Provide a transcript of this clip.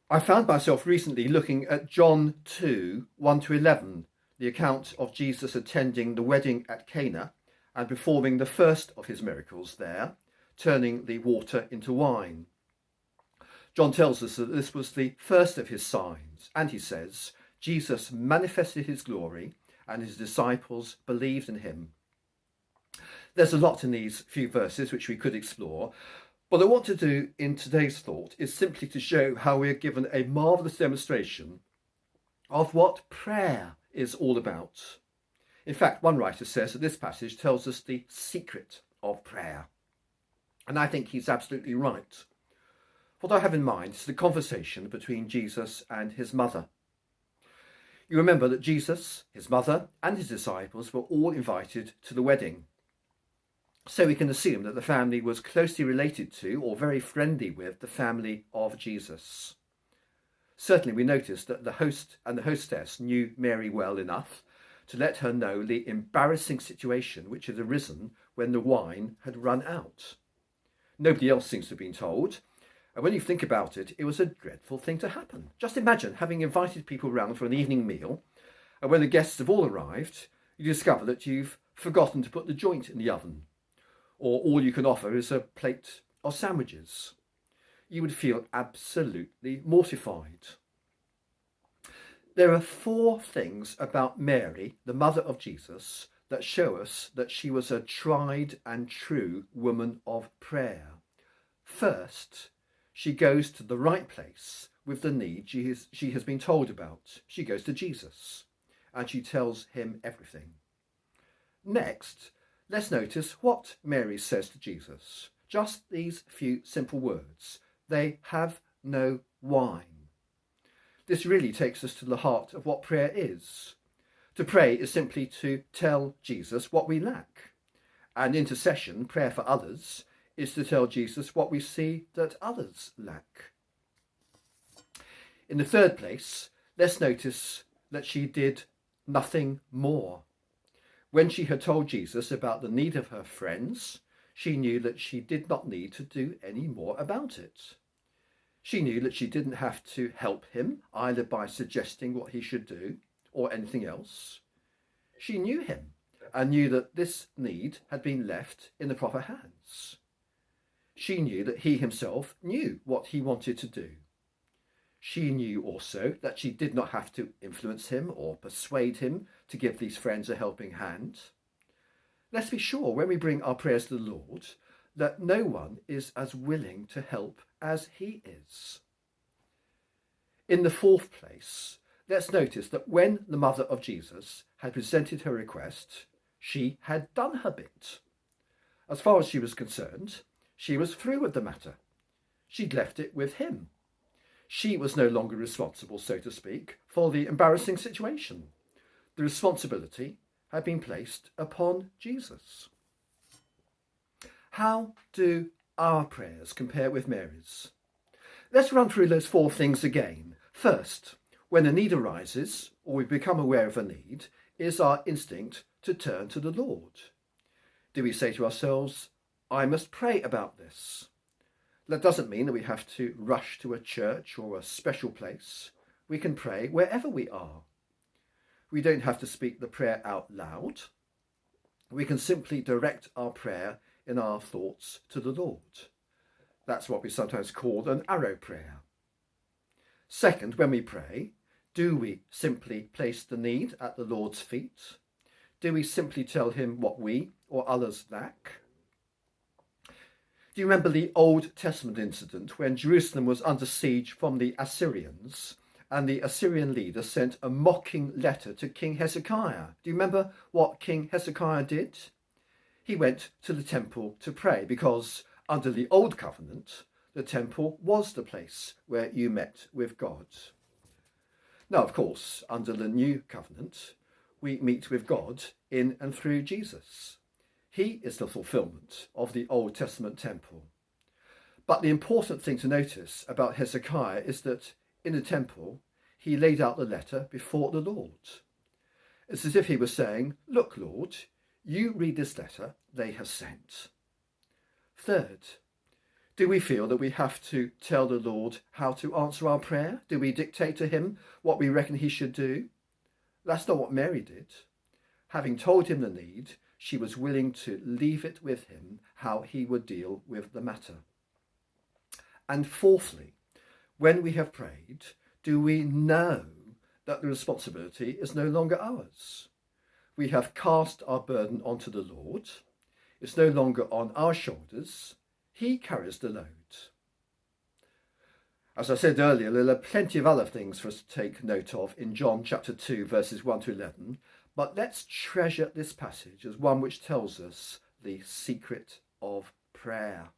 I found myself recently looking at John 2 1 to 11, the account of Jesus attending the wedding at Cana and performing the first of his miracles there, turning the water into wine. John tells us that this was the first of his signs, and he says, Jesus manifested his glory and his disciples believed in him. There's a lot in these few verses which we could explore. What I want to do in today's thought is simply to show how we are given a marvellous demonstration of what prayer is all about. In fact, one writer says that this passage tells us the secret of prayer. And I think he's absolutely right. What I have in mind is the conversation between Jesus and his mother. You remember that Jesus, his mother, and his disciples were all invited to the wedding. So we can assume that the family was closely related to or very friendly with the family of Jesus. Certainly we notice that the host and the hostess knew Mary well enough to let her know the embarrassing situation which had arisen when the wine had run out. Nobody else seems to have been told, and when you think about it, it was a dreadful thing to happen. Just imagine having invited people round for an evening meal, and when the guests have all arrived, you discover that you've forgotten to put the joint in the oven, or all you can offer is a plate of sandwiches. You would feel absolutely mortified. There are 4 things about Mary, the mother of Jesus, that show us that she was a tried and true woman of prayer. First, she goes to the right place with the need she has been told about. She goes to Jesus and she tells him everything. Next, let's notice what Mary says to Jesus. Just these few simple words. They have no wine. This really takes us to the heart of what prayer is. To pray is simply to tell Jesus what we lack. And intercession, prayer for others, is to tell Jesus what we see that others lack. In the third place, let's notice that she did nothing more. When she had told Jesus about the need of her friends, she knew that she did not need to do any more about it. She knew that she didn't have to help him, either by suggesting what he should do or anything else. She knew him and knew that this need had been left in the proper hands. She knew that he himself knew what he wanted to do. She knew also that she did not have to influence him or persuade him to give these friends a helping hand. Let's be sure when we bring our prayers to the Lord that no one is as willing to help as he is. In the fourth place, let's notice that when the mother of Jesus had presented her request, she had done her bit. As far as she was concerned, she was through with the matter. She'd left it with him. She was no longer responsible, so to speak, for the embarrassing situation. The responsibility had been placed upon Jesus. How do our prayers compare with Mary's? Let's run through those 4 things again. First, when a need arises, or we become aware of a need, is our instinct to turn to the Lord. Do we say to ourselves, I must pray about this? That doesn't mean that we have to rush to a church or a special place. We can pray wherever we are. We don't have to speak the prayer out loud. We can simply direct our prayer in our thoughts to the Lord. That's what we sometimes call an arrow prayer. Second, when we pray, do we simply place the need at the Lord's feet? Do we simply tell him what we or others lack? Do you remember the Old Testament incident when Jerusalem was under siege from the Assyrians and the Assyrian leader sent a mocking letter to King Hezekiah? Do you remember what King Hezekiah did? He went to the temple to pray because under the Old Covenant, the temple was the place where you met with God. Now, of course, under the New Covenant, we meet with God in and through Jesus. He is the fulfillment of the Old Testament temple. But the important thing to notice about Hezekiah is that in the temple, he laid out the letter before the Lord. It's as if he was saying, look, Lord, you read this letter they have sent. Third, Do we feel that we have to tell the Lord how to answer our prayer? Do we dictate to him what we reckon he should do? That's not what Mary did. Having told him the need, she was willing to leave it with him how he would deal with the matter. And fourthly, when we have prayed, do we know that the responsibility is no longer ours? We have cast our burden onto the Lord. It's no longer on our shoulders. He carries the load. As I said earlier, there are plenty of other things for us to take note of in John chapter 2, verses 1 to 11, but let's treasure this passage as one which tells us the secret of prayer.